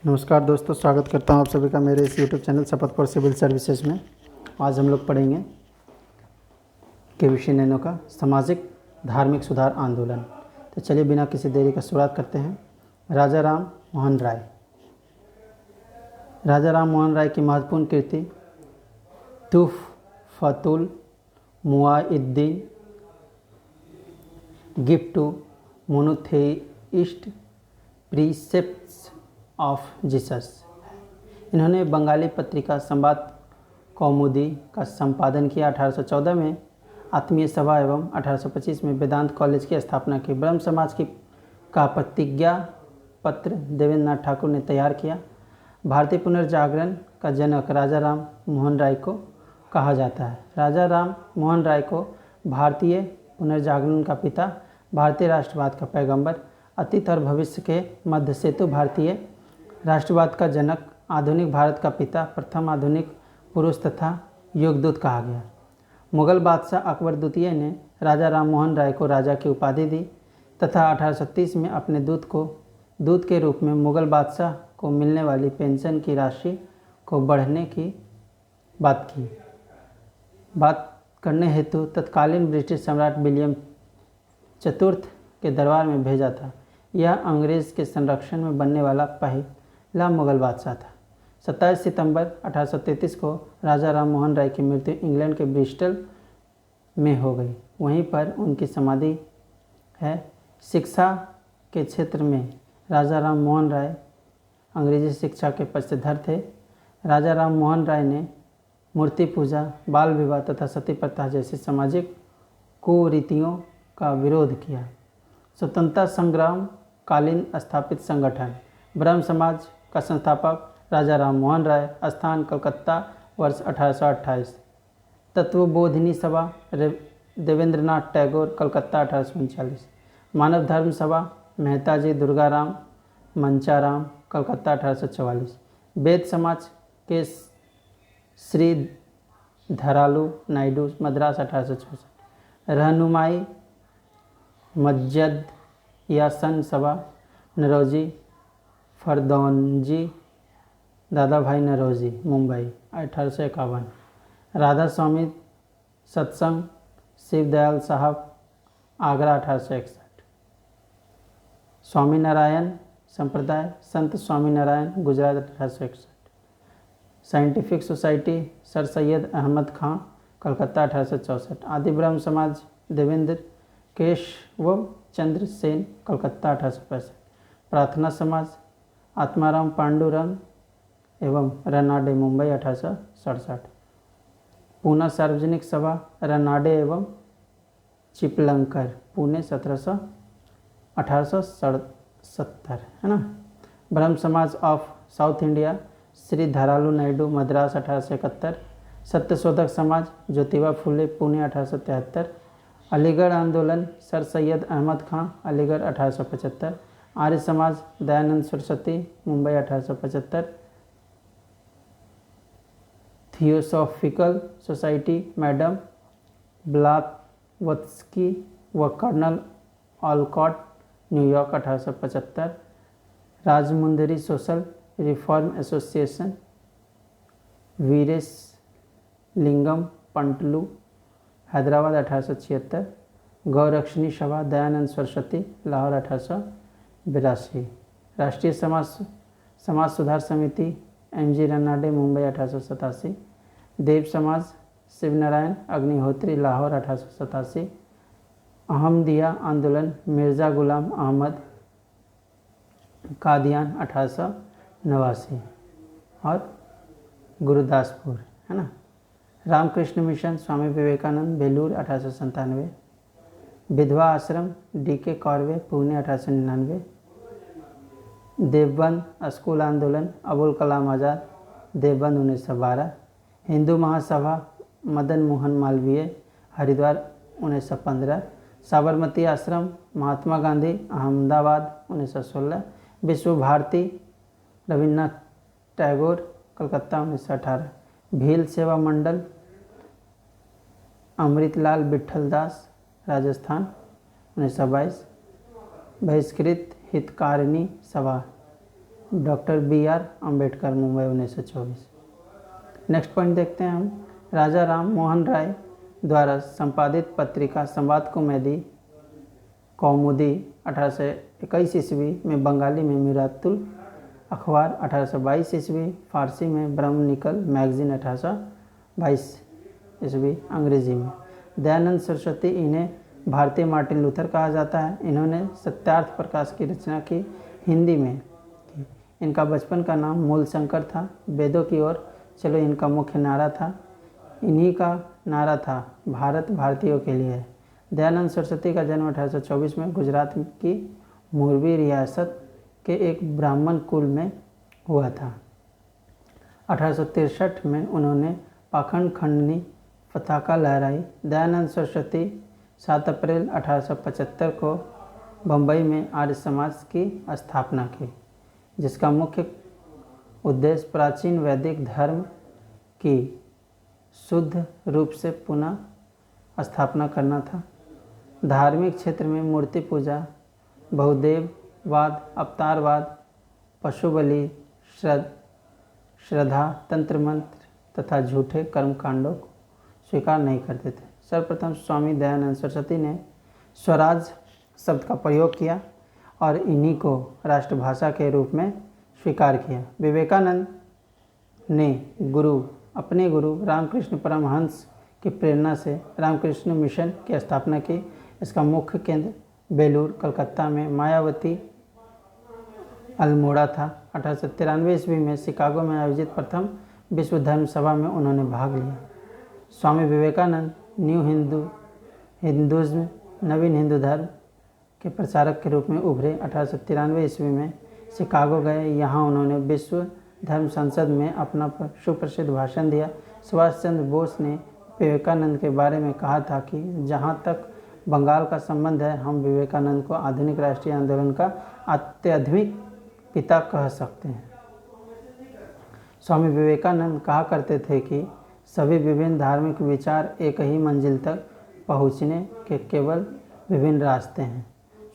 नमस्कार दोस्तों, स्वागत करता हूं आप सभी का मेरे इस यूट्यूब चैनल शपथ फॉर सिविल सर्विसेज में। आज हम लोग पढ़ेंगे के.वी.सी. नैनो का सामाजिक धार्मिक सुधार आंदोलन। तो चलिए बिना किसी देरी का शुरुआत करते हैं। राजा राम मोहन राय। राजा राम मोहन राय की महत्वपूर्ण कृति Tuhfatul Muwahhidin, gift to monotheist precepts of Jesus. इन्होंने बंगाली पत्रिका संवाद कौमुदी का संपादन किया। 1814 में आत्मीय सभा एवं 1825 में वेदांत कॉलेज की स्थापना की। ब्रह्म समाज का प्रतिज्ञा पत्र देवेंद्र नाथ ठाकुर ने तैयार किया। भारतीय पुनर्जागरण का जनक राजा राम मोहन राय को कहा जाता है। राजा राम मोहन राय को भारतीय पुनर्जागरण का पिता, भारतीय राष्ट्रवाद का पैगंबर, अतीत और भविष्य के मध्य सेतु, भारतीय राष्ट्रवाद का जनक, आधुनिक भारत का पिता, प्रथम आधुनिक पुरुष तथा योगदूत कहा गया। मुगल बादशाह अकबर द्वितीय ने राजा राम मोहन राय को राजा की उपाधि दी तथा 1830 में अपने दूत के रूप में मुगल बादशाह को मिलने वाली पेंशन की राशि को बढ़ने की बात करने हेतु तत्कालीन ब्रिटिश सम्राट विलियम चतुर्थ के दरबार में भेजा था। यह अंग्रेज़ के संरक्षण में बनने वाला पहला मुगल बादशाह था। 27 सितंबर 1833 को राजा राम मोहन राय की मृत्यु इंग्लैंड के ब्रिस्टल में हो गई। वहीं पर उनकी समाधि है। शिक्षा के क्षेत्र में राजा राम मोहन राय अंग्रेजी शिक्षा के पक्षधर थे। राजा राम मोहन राय ने मूर्ति पूजा, बाल विवाह तथा सती प्रथा जैसी सामाजिक कुरीतियों का विरोध किया। स्वतंत्रता संग्राम कालीन स्थापित संगठन ब्रह्म समाज का संस्थापक राजा राम मोहन राय, स्थान कलकत्ता, वर्ष 1828। तत्वबोधिनी सभा देवेंद्र नाथ टैगोर, कलकत्ता, 1839। मानव धर्म सभा मेहताजी दुर्गाराम मंचाराम, कलकत्ता, 1844। वेद समाज के श्री धरालू नायडू, मद्रास, 1864। रहनुमाई मज्जद यासन सभा नरोजी फरदौनजी, दादा भाई नरोजी, मुंबई, 1851। राधा स्वामी सत्संग शिवदयाल साहब, आगरा, 1861। स्वामीनारायण संप्रदाय संत Swaminarayan, Gujarat, 1861। Scientific society sir Syed Ahmad Khan, Calcutta, 1864। Adi ब्रह्म समाज देवेंद्र केशव चंद्र सेन, कलकत्ता, 1865। प्रार्थना समाज आत्माराम पांडुरंग एवं रनाडे, मुंबई, 1867। पूना सार्वजनिक सभा रनाडे एवं चिपलंकर, पुणे, 1870, है ना। Brahmo Samaj of south India Shri Dharalu Naidu, Madras, 1871। Satyashodhak Samaj Jyotiba Phule, Pune, 1873। Aligarh आंदोलन sir Syed Ahmad Khan, Aligarh, 1875। Arya Samaj Dayanand Saraswati, Mumbai, 1875। Theosophical society madam Blavatsky व colonel Olcott, New York, 1875। Rajahmundry social reform association Veeresalingam Pantulu, Hyderabad, 1876। Gaurakshini Sabha Dayanand Saraswati, Lahore, 1882। राष्ट्रीय समाज सुधार समिति MG रनाडे, मुंबई, 1887। देव समाज शिवनारायण अग्निहोत्री, लाहौर, 1887। अहमदिया आंदोलन मिर्ज़ा गुलाम अहमद कादियान, 1889। और गुरुदासपुर, है ना। रामकृष्ण मिशन स्वामी विवेकानंद, बेलूर, 1897। विधवा आश्रम DK कॉर्वे, पुणे, 1899। देवबंद स्कूल आंदोलन अबुल कलाम आज़ाद, देवबंद, 1912। हिंदू महासभा मदन मोहन मालवीय, हरिद्वार, 1915। साबरमती आश्रम महात्मा गांधी, अहमदाबाद, 1916। विश्व भारती रविन्द्रनाथ टैगोर, कलकत्ता, 1918। भील सेवा मंडल अमृतलाल विठलदास, राजस्थान, 1922। बहिष्कृत हितकारिणी सभा doctor BR Ambedkar, Mumbai 1924। Next point देखते हैं हम। राजा राम मोहन राय द्वारा संपादित पत्रिका संवाद कौमुदी 1821 ईस्वी में, बंगाली में मिरातुल अखबार 1822 ईस्वी, फारसी में ब्रह्मनिकल मैगजीन 1822 ईस्वी, अंग्रेजी में। दयानंद सरस्वती, इन्हें भारतीय मार्टिन लूथर कहा जाता है। इन्होंने सत्यार्थ प्रकाश की रचना की, हिंदी में। इनका बचपन का नाम मूलशंकर था। वेदों की ओर चलो इनका मुख्य नारा था। इन्हीं का नारा था, भारत भारतीयों के लिए है। दयानंद सरस्वती का जन्म 1824 में गुजरात की मोरबी रियासत के एक ब्राह्मण कुल में हुआ था। 1863 में उन्होंने पाखंड खंडनी पताका लहराई। दयानंद सरस्वती 7 अप्रैल 1875 को बम्बई में आर्य समाज की स्थापना की, जिसका मुख्य उद्देश्य प्राचीन वैदिक धर्म की शुद्ध रूप से पुनः स्थापना करना था। धार्मिक क्षेत्र में मूर्ति पूजा, बहुदेववाद, अवतारवाद, पशु बलि, श्रद्धा, तंत्र मंत्र तथा झूठे कर्मकांडों को स्वीकार नहीं करते थे। सर्वप्रथम स्वामी दयानंद सरस्वती ने स्वराज शब्द का प्रयोग किया और इन्हीं को राष्ट्रभाषा के रूप में स्वीकार किया। विवेकानंद ने अपने गुरु रामकृष्ण परमहंस की प्रेरणा से रामकृष्ण मिशन की स्थापना की। इसका मुख्य केंद्र बेलूर, कलकत्ता में मायावती अल्मोड़ा था। 1893 ईस्वी में शिकागो में आयोजित प्रथम विश्व धर्म सभा में उन्होंने भाग लिया। स्वामी विवेकानंद न्यू हिंदुज़्म, नवीन हिंदू धर्म के प्रचारक के रूप में उभरे। 1893 ईस्वी में शिकागो गए। यहाँ उन्होंने विश्व धर्म संसद में अपना सुप्रसिद्ध भाषण दिया। सुभाष चंद्र बोस ने विवेकानंद के बारे में कहा था कि जहाँ तक बंगाल का संबंध है, हम विवेकानंद को आधुनिक राष्ट्रीय आंदोलन का अत्यधिक पिता कह सकते हैं। स्वामी विवेकानंद कहा करते थे कि सभी विभिन्न धार्मिक विचार एक ही मंजिल तक पहुँचने के केवल विभिन्न रास्ते हैं।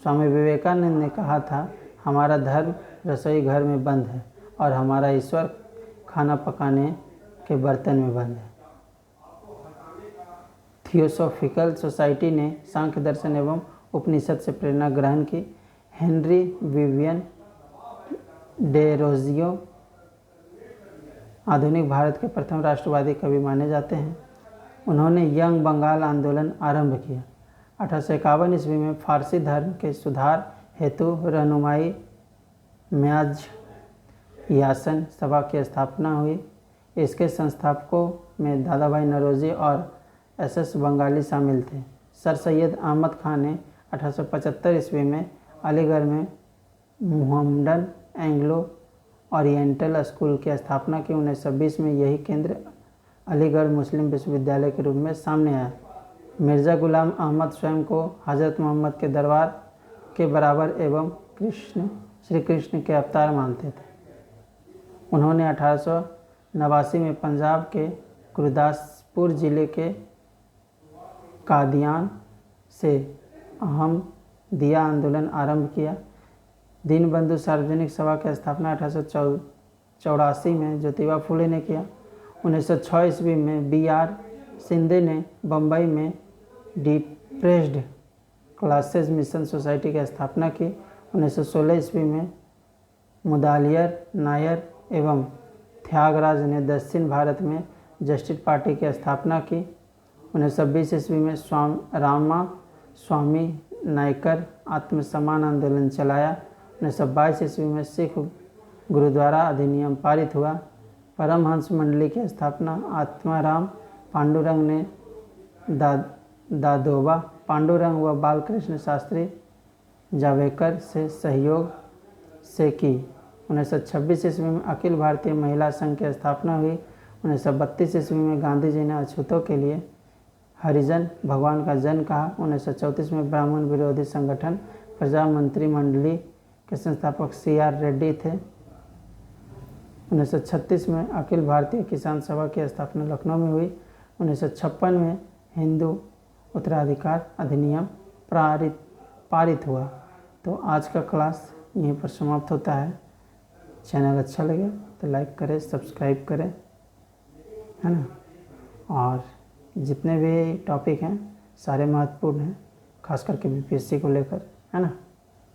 स्वामी विवेकानंद ने कहा था, हमारा धर्म रसोई घर में बंद है और हमारा ईश्वर खाना पकाने के बर्तन में बंद है। थियोसॉफिकल सोसाइटी ने सांख्य दर्शन एवं उपनिषद से प्रेरणा ग्रहण की। हेनरी विवियन डेरोजियो आधुनिक भारत के प्रथम राष्ट्रवादी कवि माने जाते हैं। उन्होंने यंग बंगाल आंदोलन आरंभ किया। 1851 ईस्वी में फारसी धर्म के सुधार हेतु रहनुमाई म्याज यासन सभा की स्थापना हुई। इसके संस्थापकों में दादा भाई नौरोजी और SS बंगाली शामिल थे। सर सैयद अहमद खान ने 1875 ईस्वी में अलीगढ़ में मुहम्मडन एंग्लो ओरिएंटल स्कूल की स्थापना की। 1920 में यही केंद्र अलीगढ़ मुस्लिम विश्वविद्यालय के रूप में सामने आया। मिर्ज़ा गुलाम अहमद स्वयं को हज़रत मोहम्मद के दरबार के बराबर एवं श्री कृष्ण के अवतार मानते थे। उन्होंने 1889 में पंजाब के गुरदासपुर जिले के कादियान से अहमदिया आंदोलन आरंभ किया। दीनबंधु सार्वजनिक सभा की स्थापना 1884 में ज्योतिबा फुले ने किया। 1906 ईस्वी में BR शिंदे ने बम्बई में डिप्रेस्ड क्लासेस मिशन सोसाइटी की स्थापना की। 1916 ईस्वी में मुदालियर नायर एवं त्यागराज ने दक्षिण भारत में जस्टिस पार्टी की स्थापना की। 1920 ईस्वी में स्वामी नायकर आत्मसम्मान आंदोलन चलाया। 1922 ईस्वी में सिख गुरुद्वारा अधिनियम पारित हुआ। परमहंस मंडली की स्थापना आत्माराम पांडुरंग ने दादोबा पांडुरंग व बालकृष्ण शास्त्री जावड़ेकर से सहयोग से की। 1926 ईस्वी में अखिल भारतीय महिला संघ की स्थापना हुई। 1932 ईस्वी में गांधी जी ने अछूतों के लिए हरिजन भगवान का जन कहा। 1934 में ब्राह्मण विरोधी संगठन प्रजा मंत्री मंडली के संस्थापक CR रेड्डी थे। 1936 में अखिल भारतीय किसान सभा की स्थापना लखनऊ में हुई। 1956 में हिंदू उत्तराधिकार अधिनियम पारित हुआ। तो आज का क्लास यहीं पर समाप्त होता है। चैनल अच्छा लगे तो लाइक करें, सब्सक्राइब करें, है ना। और जितने भी टॉपिक हैं सारे महत्वपूर्ण हैं, खास करके बीपीएससी को लेकर, है ना।